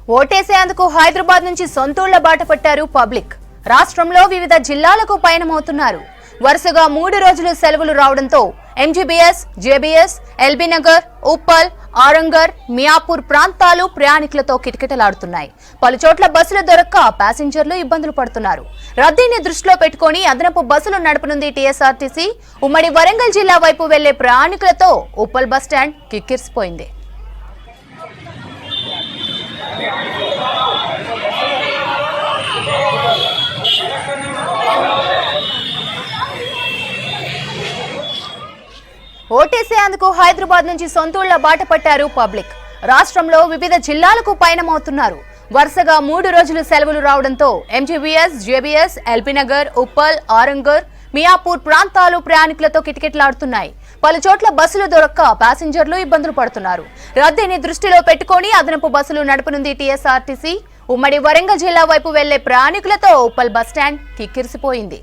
ఓటేసేందుకు హైదరాబాద్ నుంచి సొంతూళ్ల బాట పట్టారు పబ్లిక్. రాష్ట్రంలో వివిధ జిల్లాలకు పయనమవుతున్నారు. వరుసగా 3 రోజులు సెలవులు రావడంతో MGBS, JBS, LB Nagar, Uppal, Aramghar, Miyapur ప్రాంతాలు ప్రయాణికులతో కిటకిటలాడుతున్నాయి. పలుచోట్ల బస్సులు దొరక్క ప్యాసింజర్లు ఇబ్బందులు పడుతున్నారు. రద్దీని దృష్టిలో పెట్టుకుని అదనపు బస్సులు నడపనుంది టీఎస్ఆర్టీసీ. ఉమ్మడి వరంగల్ జిల్లా వైపు వెళ్లే ప్రయాణికులతో ఉప్పల్ బస్టాండ్ కిక్కిరిసిపోయింది. ఓటేసేందుకు హైదరాబాద్ నుంచి సొంతూళ్ల బాట పట్టారు పబ్లిక్. రాష్ట్రంలో వివిధ జిల్లాలకు పయనమవుతున్నారు. వరుసగా 3 రోజులు సెలవులు రావడంతో MGBS, JBS, LB Nagar, Uppal, Aramghar, Miyapur ప్రాంతాలు ప్రయాణికులతో కిటకిటలాడుతున్నాయి. పలుచోట్ల బస్సులు దొరక్క ప్యాసింజర్లు ఇబ్బందులు పడుతున్నారు. రద్దీని దృష్టిలో పెట్టుకుని అదనపు బస్సులు నడపనుంది టీఎస్ఆర్టీసీ. ఉమ్మడి వరంగల్ జిల్లా వైపు వెళ్లే ప్రయాణికులతో ఉప్పల్ బస్టాండ్ కిక్కిరిసిపోయింది.